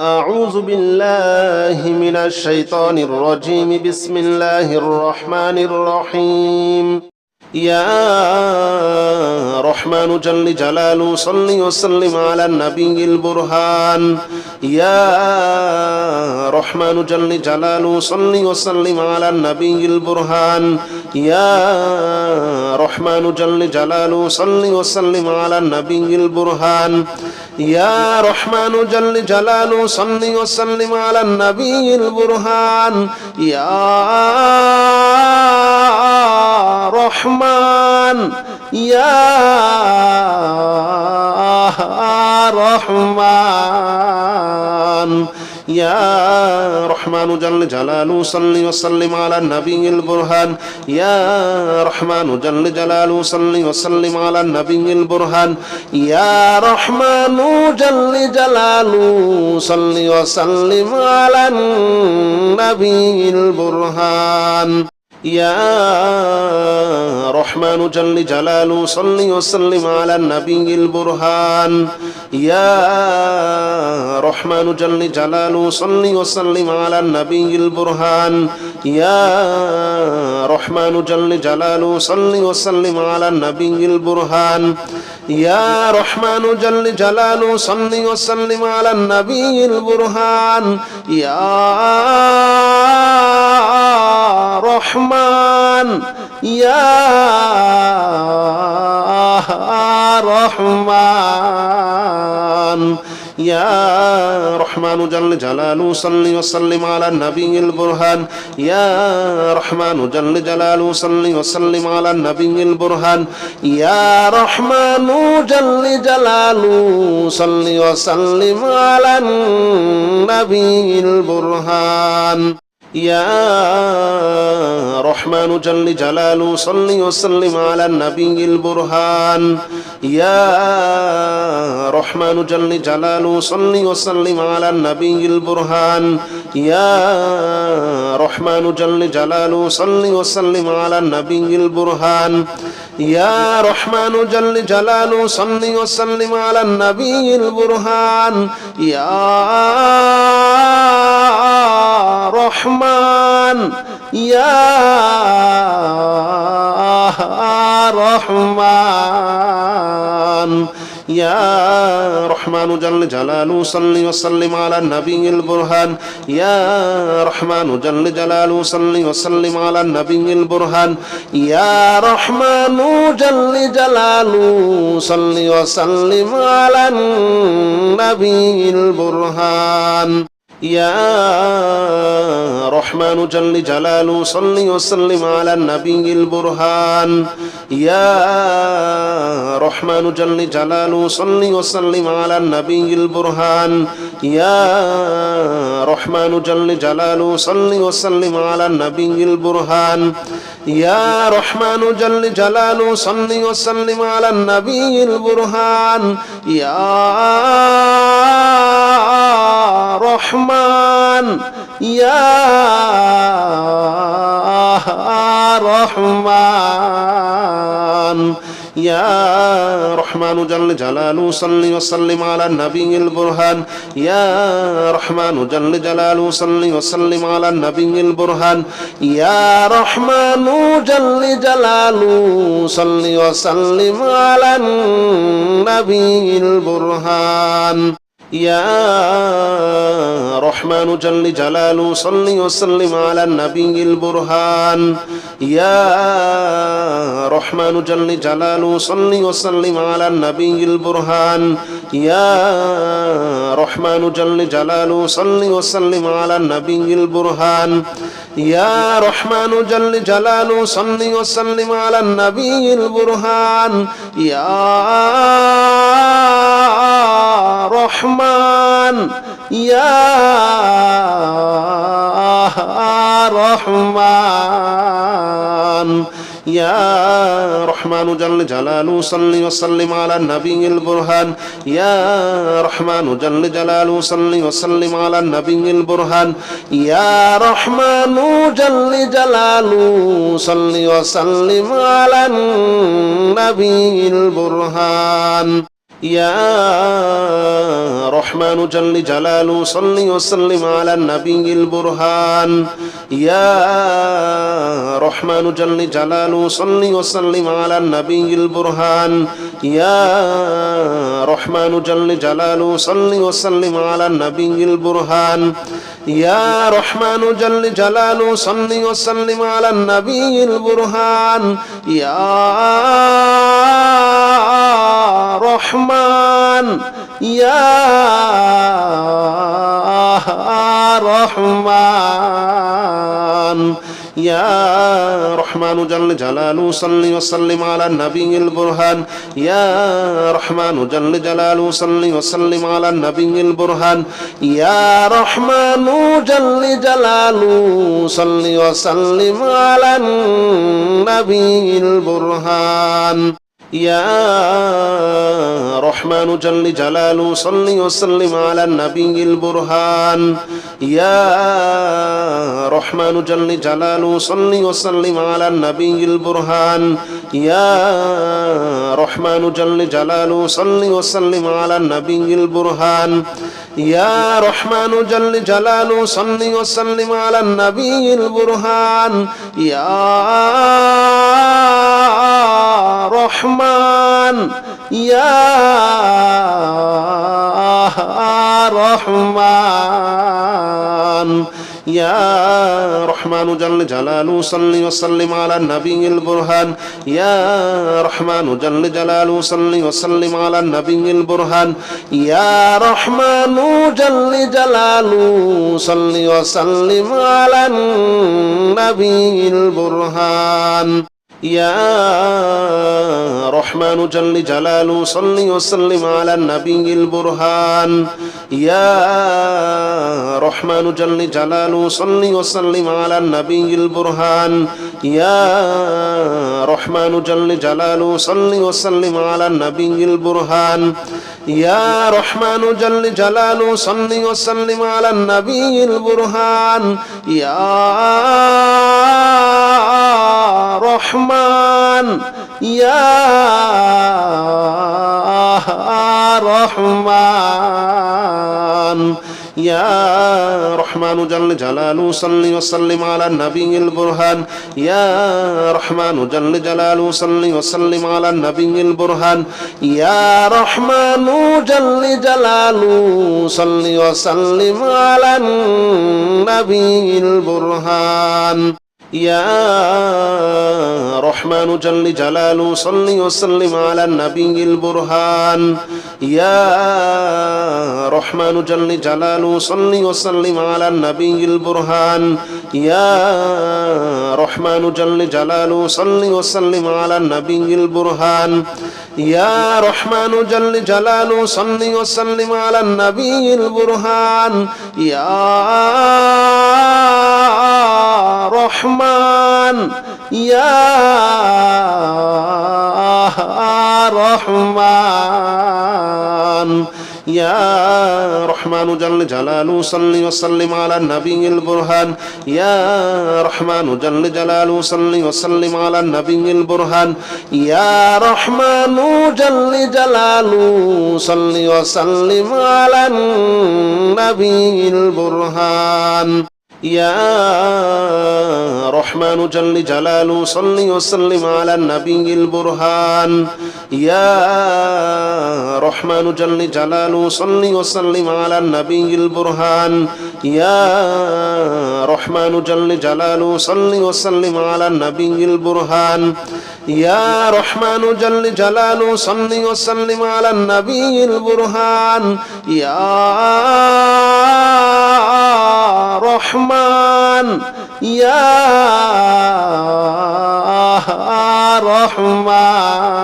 أعوذ بالله من الشيطان الرجيم بسم الله الرحمن الرحيم يا رحمن جل جلاله صل وسلم على النبي البرهان يا رحمن جل جلاله صل وسلم على النبي البرهان يا رحمن جل جلاله صل وسلم على النبي البرهان يا رحمن جل جلاله صل وسلم على النبي البرهان يا رحمن يا رحمن يا رحمن جل جلاله صل وسلم على النبي البرهان يا رحمن جل جلاله صل وسلم على النبي البرهان يا رحمن جل جلاله صل وسلم على النبي البرهان يا رحمن جل جلاله صل وسلم على النبي البرهان يا رحمن جل جلاله صل وسلم على النبي البرهان يا رحمن جل جلاله صل وسلم على النبي البرهان يا رحمن جل جلاله صل وسلم على النبي البرهان يا رحمن يا رحمن يا رحمن جل جلاله صل وسلم على النبي البرهان يا رحمن جل جلاله صل وسلم على النبي البرهان يا رحمن جل جلاله صل وسلم على النبي البرهان يا رحمن جل جلاله صل وسلم على النبي البرهان يا رحمن جل جلاله صل وسلم على النبي البرهان يا رحمن جل جلاله صل وسلم على النبي البرهان يا رحمن جل جلاله صل وسلم على النبي البرهان يا رحمن يا رحمن يا رحمن جل جلاله صل وسلم على النبي البرهان يا رحمن جل جلاله صل وسلم على النبي البرهان يا رحمن جل جلاله صل وسلم على النبي البرهان يا رحمن جل جلاله صل وسلم على النبي البرهان يا رحمن جل جلاله صل وسلم على النبي البرهان يا رحمن جل جلاله صل وسلم على النبي البرهان يا رحمن جل جلاله صل وسلم على النبي البرهان يا رحمن يا رحمن يا رحمن جل جلاله صل وسلم على النبي البرهان يا رحمن جل جلاله صل وسلم على النبي البرهان يا رحمن جل جلاله صل وسلم على النبي البرهان يا رحمن جل جلاله صل وسلم على النبي البرهان يا رحمن جل جلاله صل وسلم على النبي البرهان يا رحمن جل جلاله صل وسلم على النبي البرهان يا رحمن جل جلاله صل وسلم على النبي البرهان يا رحمن يا رحمن يا رحمن جل جلاله صل وسلم على النبي البرهان يا رحمن جل جلاله صل وسلم على النبي البرهان يا رحمن جل جلاله صل وسلم على النبي البرهان يا رحمن جل جلاله صل وسلم على النبي البرهان يا رحمن جل جلاله صل وسلم على النبي البرهان يا رحمن جل جلاله صل وسلم على النبي البرهان يا رحمن جل جلاله صل وسلم على النبي البرهان يا رحمن يا رحمن يا رحمن جل جلاله صل وسلم على النبي البرهان يا رحمن جل جلاله صل وسلم على النبي البرهان يا رحمن جل جلاله صل وسلم على النبي البرهان يا رحمن جل جلاله صل وسلم على النبي البرهان يا رحمن جل جلاله صل وسلم على النبي البرهان يا رحمن جل جلاله صل وسلم على النبي البرهان يا رحمن جل جلاله صل وسلم على النبي البرهان يا رحمن يا رحمن يا رحمن جل جلاله صل وسلم على النبي البرهان يا رحمن جل جلاله صل وسلم على النبي البرهان يا رحمن جل جلاله صل وسلم على النبي البرهان يا رحمن جل جلاله صل وسلم على النبي البرهان يا رحمن جل جلاله صل وسلم على النبي البرهان يا رحمن جل جلاله صل وسلم على النبي البرهان يا رحمن جل جلاله صل وسلم على النبي البرهان يا رحمن يا رحمن يا رحمن جل جلاله صل وسلم على النبي البرهان يا رحمن جل جلاله صل وسلم على النبي البرهان يا رحمن جل جلاله صل وسلم على النبي البرهان يا رحمن جل جلاله صل وسلم على النبي البرهان يا رحمن جل جلاله صل وسلم على النبي البرهان يا رحمن جل جلاله صل وسلم على النبي البرهان يا رحمن جل جلاله صل وسلم على النبي البرهان يا رحمن يا رحمن يا رحمن جل جلاله صل وسلم على النبي البرهان يا رحمن جل جلاله صل وسلم على النبي البرهان يا رحمن جل جلاله صل وسلم على النبي البرهان يا رحمن جل جلاله صل وسلم على النبي البرهان يا رحمن جل جلاله صل وسلم على النبي البرهان يا رحمن جل جلاله صل وسلم على النبي البرهان يا رحمن جل جلاله صل وسلم على النبي البرهان يا رحمن يا رحمن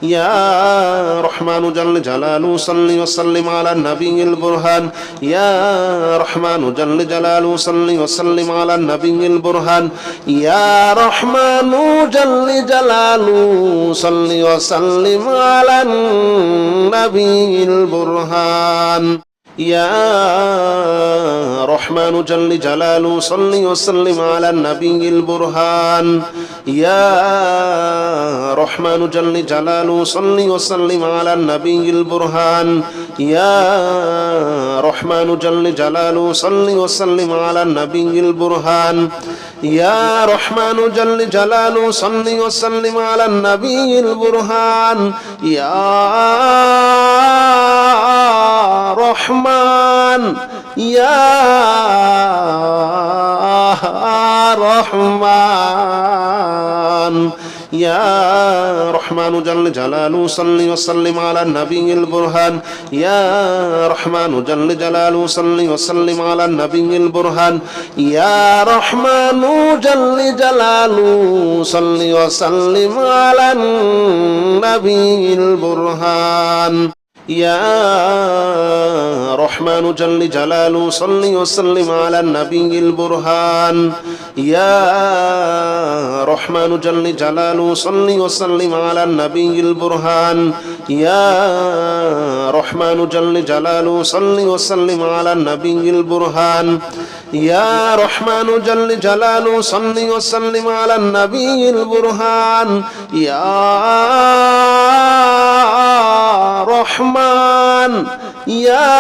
يا رحمن جل جلاله صل وسلم على النبي البرهان يا رحمن جل جلاله صل وسلم على النبي البرهان يا رحمن جل جلاله صل وسلم على النبي البرهان يا رحمن جل جلاله صل وسلم على النبي البرهان يا رحمن جل جلاله صل وسلم على النبي البرهان يا رحمن جل جلاله صل وسلم على النبي البرهان يا رحمن جل جلاله صل وسلم على النبي البرهان يا رحمن يا رحمن يا رحمن جل جلاله صل وسلم على النبي البرهان يا رحمن جل جلاله صل وسلم على النبي البرهان يا رحمن جل جلاله صل وسلم على النبي البرهان يا رحمن جل جلاله صل وسلم على النبي البرهان يا رحمن جل جلاله صل وسلم على النبي البرهان يا رحمن جل جلاله صل وسلم على النبي البرهان يا رحمن جل جلاله صل وسلم على النبي البرهان يا رحمن يا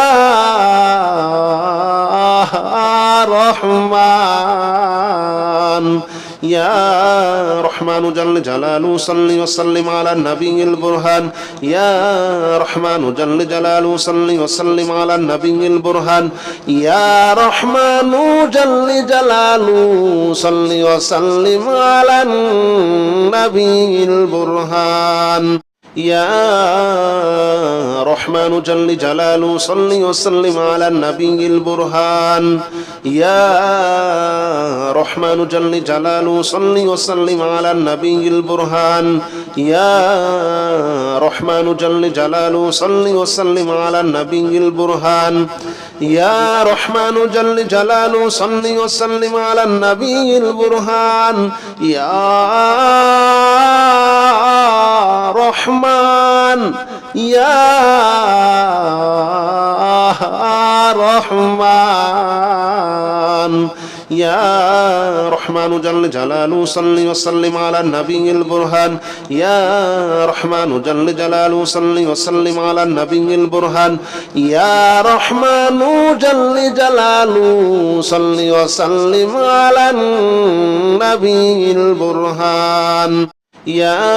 رحمن يا رحمن جل جلاله صل وسلم على النبي البرهان يا رحمن جل جلاله صل وسلم على النبي البرهان يا رحمن جل جلاله صل وسلم على النبي البرهان يا رحمن جل جلاله صل وسلم على النبي البرهان يا رحمن جل جلاله صل وسلم على النبي البرهان يا رحمن جل جلاله صل وسلم على النبي البرهان يا رحمن جل جلاله صل وسلم على النبي البرهان يا رحمن يا رحمن يا رحمن جل جلاله صل وسلم على النبي البرهان يا رحمن جل جلاله صل وسلم على النبي البرهان يا رحمن جل جلاله صل وسلم على النبي البرهان يا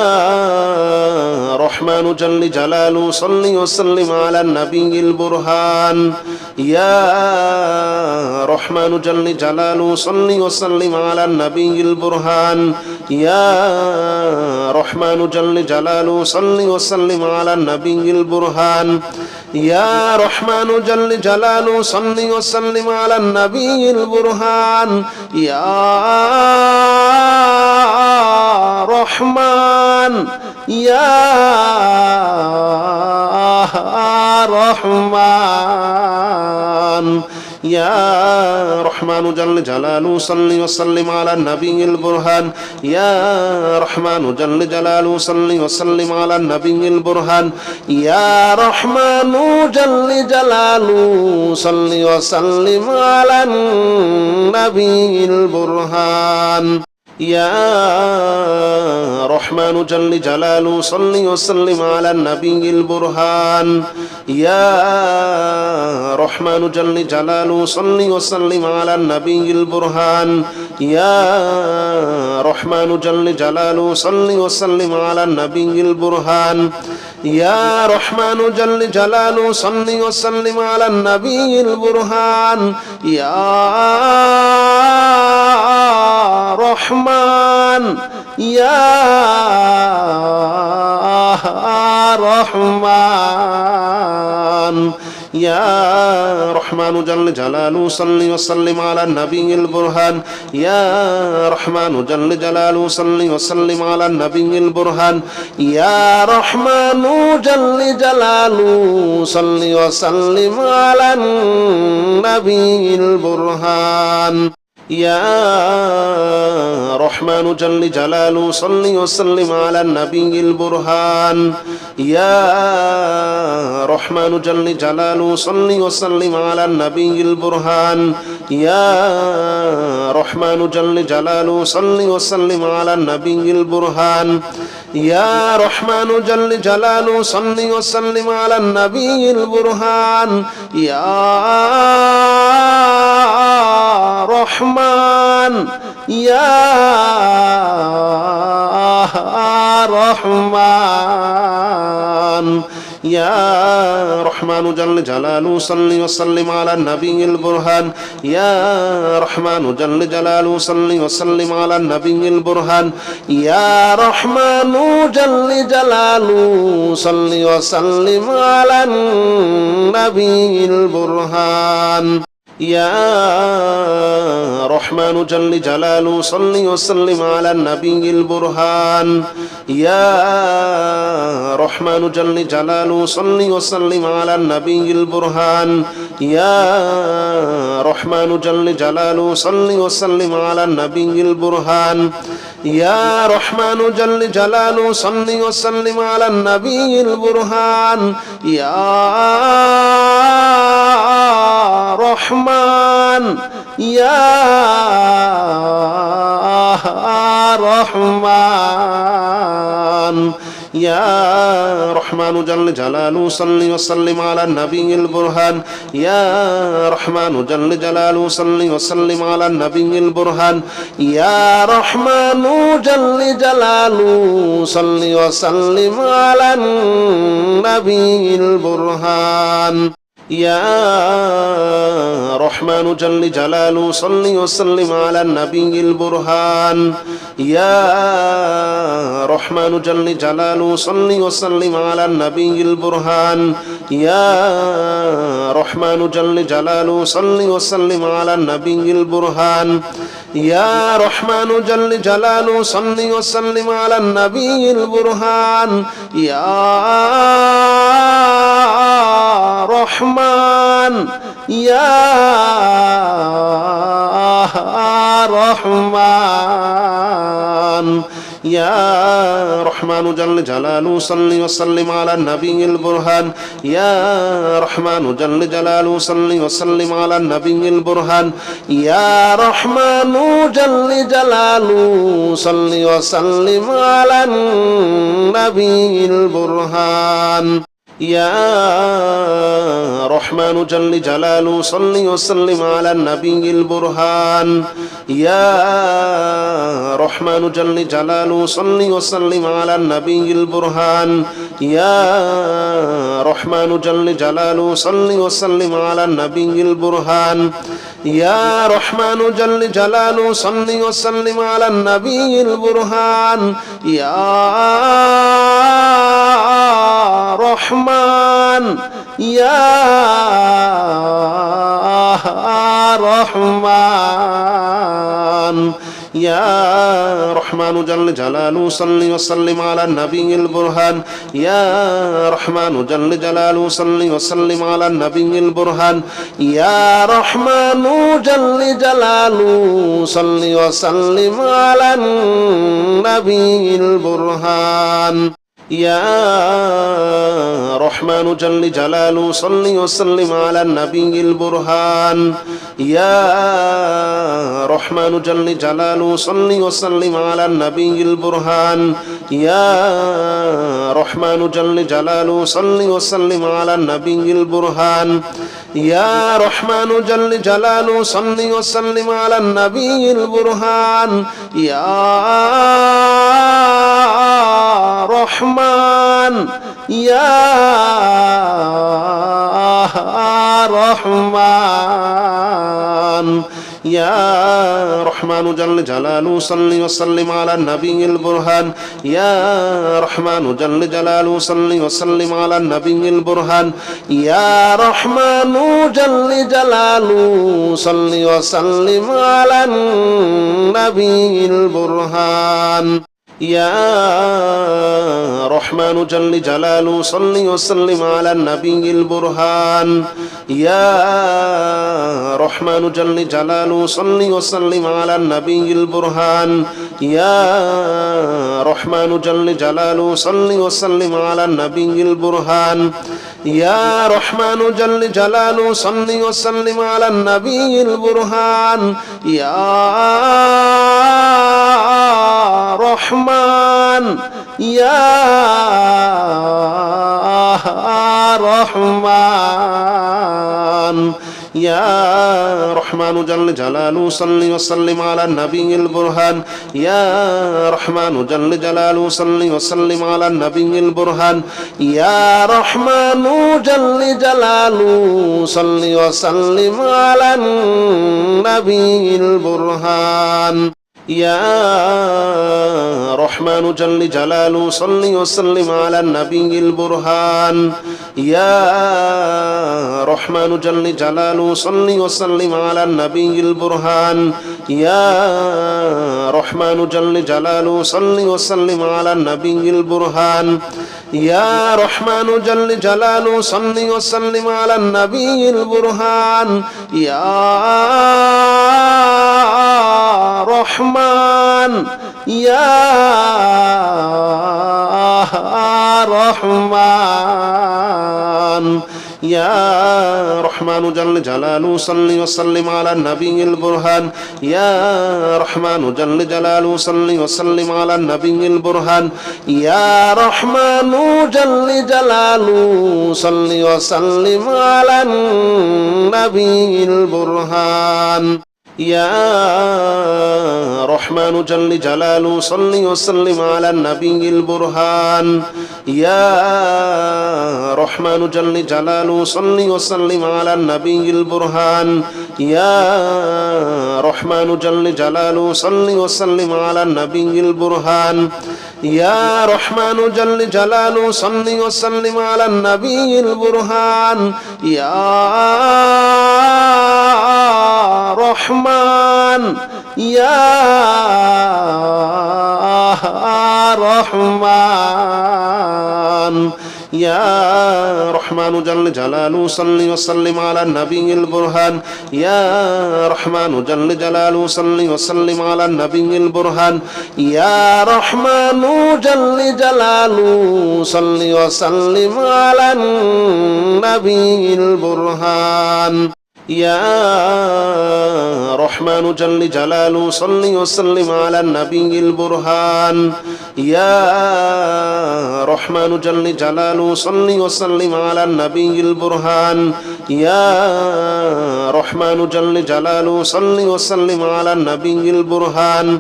رحمن جل جلاله صل وسلم على النبي البرهان يا رحمن جل جلاله صل وسلم على النبي البرهان يا رحمن جل جلاله صل وسلم على النبي البرهان يا رحمن جل جلاله صل وسلم على النبي البرهان يا رحمن يا رحمن يا رحمن جل جلاله صل وسلم على النبي البرهان يا رحمن جل جلاله صل وسلم على النبي البرهان يا رحمن جل جلاله صل وسلم على النبي البرهان يا رحمن جل جلاله صل وسلم على النبي البرهان يا رحمن جل جلاله صل وسلم على النبي البرهان يا رحمن جل جلاله صل وسلم على النبي البرهان يا رحمن جل جلاله صل وسلم على النبي البرهان يا رحمن يا رحمن يا رحمن جل جلاله صل وسلم على النبي البرهان يا رحمن جل جلاله صل وسلم على النبي البرهان يا رحمن جل جلاله صل وسلم على النبي البرهان يا رحمن جل جلاله صل وسلم على النبي البرهان يا رحمن جل جلاله صل وسلم على النبي البرهان يا رحمن جل جلاله صل وسلم على النبي البرهان يا رحمن جل جلاله صل وسلم على النبي البرهان يا رحمن يا رحمن يا رحمن جل جلاله صل وسلم على النبي البرهان يا رحمن جل جلاله صل وسلم على النبي البرهان يا رحمن جل جلاله صل وسلم على النبي البرهان يا رحمن جل جلاله صل وسلم على النبي البرهان يا رحمن جل جلاله صل وسلم على النبي البرهان يا رحمن جل جلاله صل وسلم على النبي البرهان يا رحمن جل جلاله صل وسلم على النبي البرهان يا رحمن يا رحمن يا رحمن جل جلاله صل وسلم على النبي البرهان يا رحمن جل جلاله صل وسلم على النبي البرهان يا رحمن جل جلاله صل وسلم على النبي البرهان يا رحمن جل جلاله صل وسلم على النبي البرهان يا رحمن جل جلاله صل وسلم على النبي البرهان يا رحمن جل جلاله صل وسلم على النبي البرهان يا رحمن جل جلاله صل وسلم على النبي البرهان يا رحمن يا رحمن يا رحمن جل جلاله صل وسلم على النبي البرهان يا رحمن جل جلاله صل وسلم على النبي البرهان يا رحمن جل جلاله صل وسلم على النبي البرهان يا رحمن جل جلاله صل وسلم على النبي البرهان يا رحمن جل جلاله صل وسلم على النبي البرهان يا رحمن جل جلاله صل وسلم على النبي البرهان يا رحمن جل جلاله صل وسلم على النبي البرهان يا رحمن يا رحمن يا رحمن جل جلاله صل وسلم على النبي البرهان يا رحمن جل جلاله صل وسلم على النبي البرهان يا رحمن جل جلاله صل وسلم على النبي البرهان يا رحمن جل جلاله صل وسلم على النبي البرهان يا رحمن جل جلاله صل وسلم على النبي البرهان يا رحمن جل جلاله صل وسلم على النبي البرهان يا رحمن جل جلاله صل وسلم على النبي البرهان يا رحمن يا رحمن يا رحمن جل جلاله صل وسلم على النبي البرهان يا رحمن جل جلاله صل وسلم على النبي البرهان يا رحمن جل جلاله صل وسلم على النبي البرهان يا رحمن جل جلاله صل وسلم على النبي البرهان يا رحمن جل جلاله صل وسلم على النبي البرهان يا رحمن جل جلاله صل وسلم على النبي البرهان يا رحمن جل جلاله صل وسلم على النبي البرهان يا رحمن يا رحمن يا رحمن جل جلاله صل وسلم على النبي البرهان يا رحمن جل جلاله صل وسلم على النبي البرهان يا رحمن جل جلاله صل وسلم على النبي البرهان يا رحمن جل جلاله صل وسلم على النبي البرهان يا رحمن جل جلاله صل وسلم على النبي البرهان يا رحمن جل جلاله صل وسلم على النبي البرهان يا رحمن جل جلاله صل وسلم على النبي البرهان يا رحمن يا رحمن يا رحمن جل جلاله صل وسلم على النبي البرهان يا رحمن جل جلاله صل وسلم على النبي البرهان يا رحمن جل جلاله صل وسلم على النبي البرهان يا رحمن جل جلاله صل وسلم على النبي البرهان يا رحمن جل جلاله صل وسلم على النبي البرهان يا رحمن جل جلاله صل وسلم على النبي البرهان يا رحمن جل جلاله صل وسلم على النبي البرهان يا رحمن يا رحمن يا رحمن جل جلاله صل وسلم على النبي البرهان يا رحمن جل جلاله صل وسلم على النبي البرهان يا رحمن جل جلاله صل وسلم على النبي البرهان يا رحمن جل جلاله صل وسلم على النبي البرهان يا رحمن جل جلاله صل وسلم على النبي البرهان يا رحمن جل جلاله صل وسلم على النبي البرهان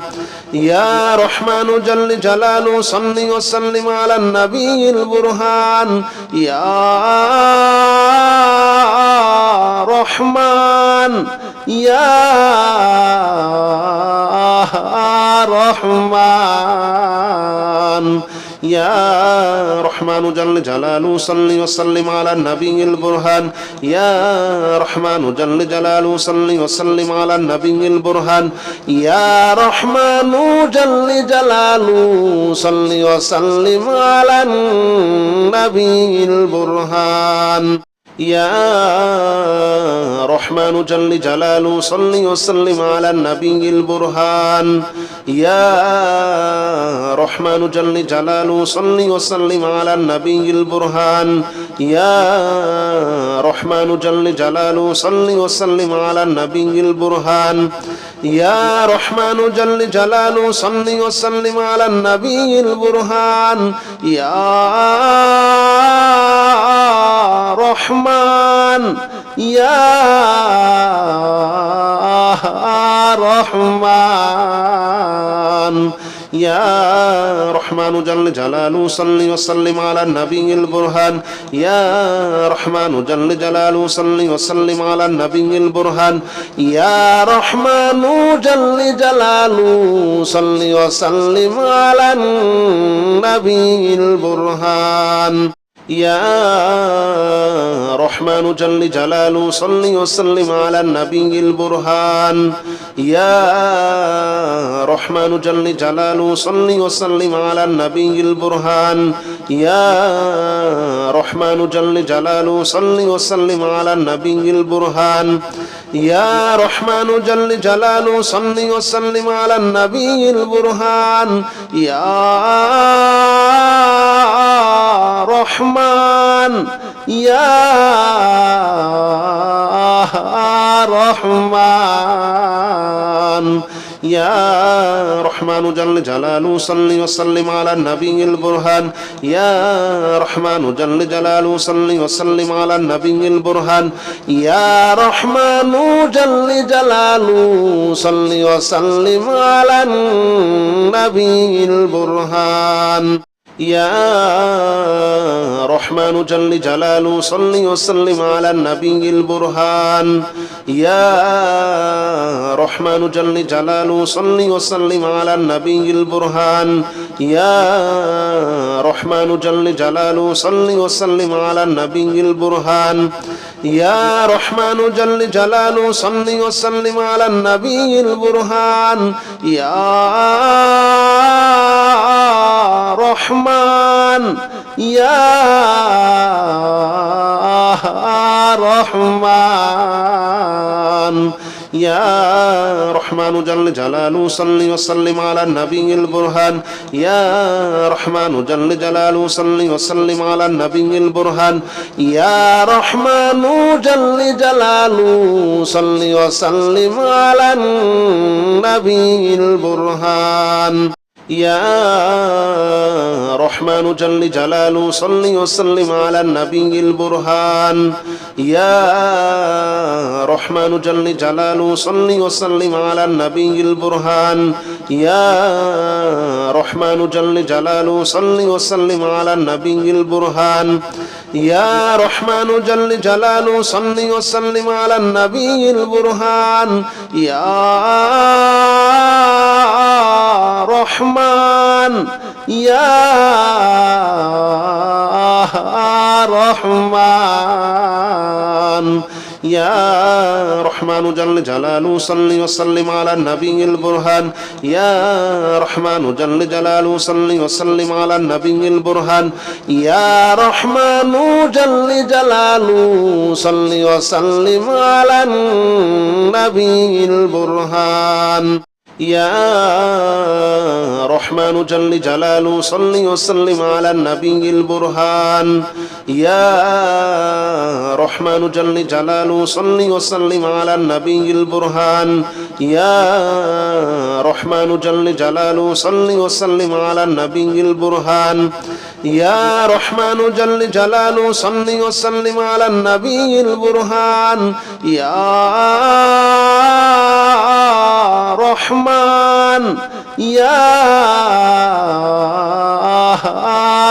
يا رحمن جل جلاله صل وسلم على النبي البرهان يا رحمن يا رحمن يا رحمن جل جلاله صل وسلم على النبي البرهان يا رحمن جل جلاله صل وسلم على النبي البرهان يا رحمن جل جلاله صل وسلم على النبي البرهان يا رحمن جل جلاله صل وسلم على النبي البرهان يا رحمن جل جلاله صل وسلم على النبي البرهان يا رحمن جل جلاله صل وسلم على النبي البرهان يا رحمن جل جلاله صل وسلم على النبي البرهان يا رحمن يا رحمن يا رحمن جل جلاله صل وسلم على النبي البرهان يا رحمن جل جلاله صل وسلم على النبي البرهان يا رحمن جل جلاله صل وسلم على النبي البرهان يا رحمن جل جلاله صل وسلم على النبي البرهان يا رحمن جل جلاله صل وسلم على النبي البرهان يا رحمن جل جلاله صل وسلم على النبي البرهان يا رحمن جل جلاله صل وسلم على النبي البرهان يا رحمن يا رحمن يا رحمن جل جلاله صل وسلم على النبي البرهان يا رحمن جل جلاله صل وسلم على النبي البرهان يا رحمن جل جلاله صل وسلم على النبي البرهان يا رحمن جل جلاله صل وسلم على النبي البرهان يا رحمن جل جلاله صل وسلم على النبي البرهان يا رحمن جل جلاله صل وسلم على النبي البرهان يا رحمن جل جلاله صل وسلم على النبي البرهان يا رحمن يا رحمن يا رحمن جل جلاله صل وسلم على النبي البرهان يا رحمن جل جلاله صل وسلم على النبي البرهان يا رحمن جل جلاله صل وسلم على النبي البرهان يا رحمن جل جلاله صل وسلم على النبي البرهان يا رحمن جل جلاله صل وسلم على النبي البرهان يا رحمن جل جلاله صل وسلم على النبي البرهان يا رحمن جل جلاله صل وسلم على النبي البرهان يا رحمن يا رحمن يا رحمن جل جلاله صل وسلم على النبي البرهان يا رحمن جل جلاله صل وسلم على النبي البرهان يا رحمن جل جلاله صل وسلم على النبي البرهان يا رحمن جل جلاله صل وسلم على النبي البرهان يا رحمن جل جلاله صل وسلم على النبي البرهان يا رحمن جل جلاله صل وسلم على النبي البرهان يا رحمن جل جلاله صل وسلم على النبي البرهان يا رحمن يا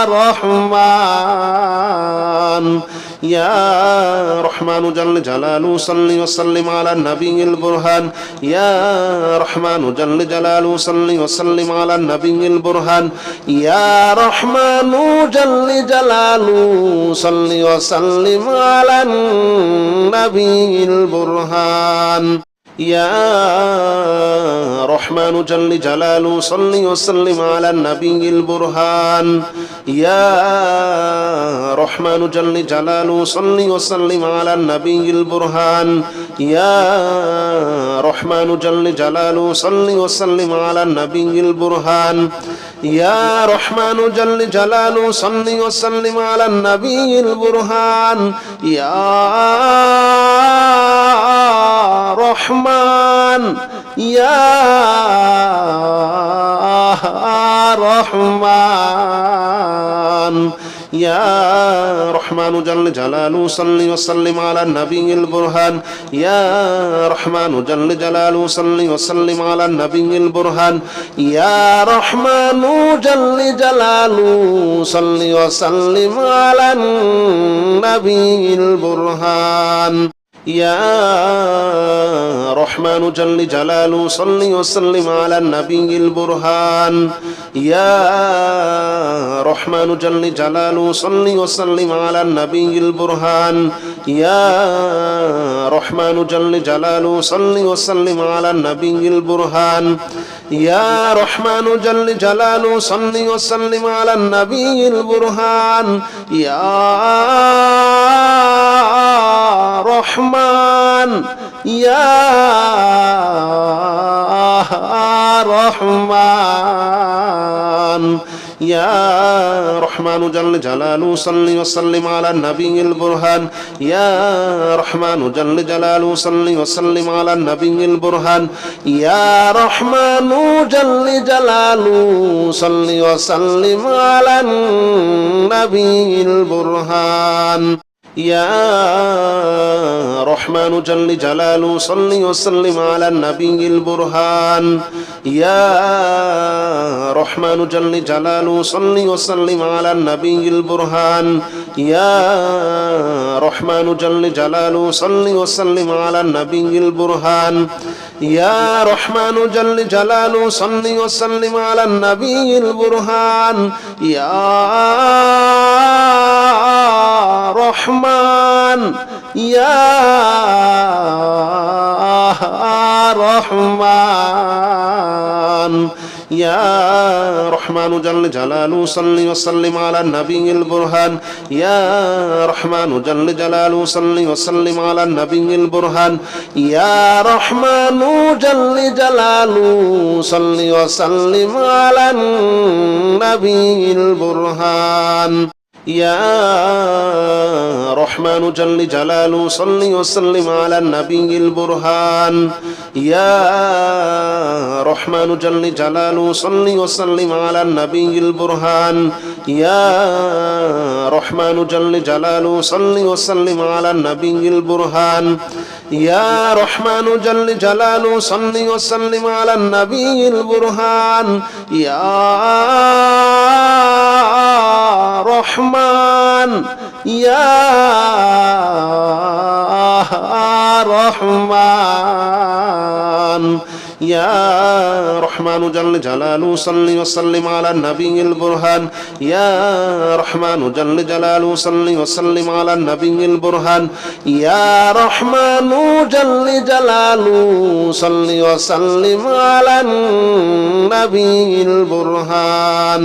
رحمن يا رحمن جل جلاله صل وسلم على النبي البرهان يا رحمن جل جلاله صل وسلم على النبي البرهان يا رحمن جل جلاله صل وسلم على النبي البرهان يا رحمن جل جلاله صل وسلم على النبي البرهان يا رحمن جل جلاله صل وسلم على النبي البرهان يا رحمن جل جلاله صل وسلم على النبي البرهان يا رحمن جل جلاله صل وسلم على النبي البرهان يا رحمن يا رحمن يا رحمن جل جلاله صل وسلم على النبي البرهان يا رحمن جل جلاله صل وسلم على النبي البرهان يا رحمن جل جلاله صل وسلم على النبي البرهان يا رحمن جل جلاله صل وسلم على النبي البرهان يا رحمن جل جلاله صل وسلم على النبي البرهان يا رحمن جل جلاله صل وسلم على النبي البرهان يا رحمن جل جلاله صل وسلم على النبي البرهان يا رحمن يا رحمن يا رحمن جل جلاله صل وسلم على النبي البرهان يا رحمن جل جلاله صل وسلم على النبي البرهان يا رحمن جل جلاله صل وسلم على النبي البرهان يا رحمن جل جلاله صل وسلم على النبي البرهان يا رحمن جل جلاله صل وسلم على النبي البرهان يا رحمن جل جلاله صل وسلم على النبي البرهان يا رحمن جل جلاله صل وسلم على النبي البرهان يا رحمن يا رحمن يا رحمن جل جلاله صل وسلم على النبي البرهان يا رحمن جل جلاله صل وسلم على النبي البرهان يا رحمن جل جلاله صل وسلم على النبي البرهان يا رحمن جل جلاله صل وسلم على النبي البرهان يا رحمن جل جلاله صل وسلم على النبي البرهان يا رحمن جل جلاله صل وسلم على النبي البرهان يا رحمن جل جلاله صل وسلم على النبي البرهان يا رحمن يا رحمن يا رحمن جل جلاله صل وسلم على النبي البرهان يا رحمن جل جلاله صل وسلم على النبي البرهان يا رحمن جل جلاله صل وسلم على النبي البرهان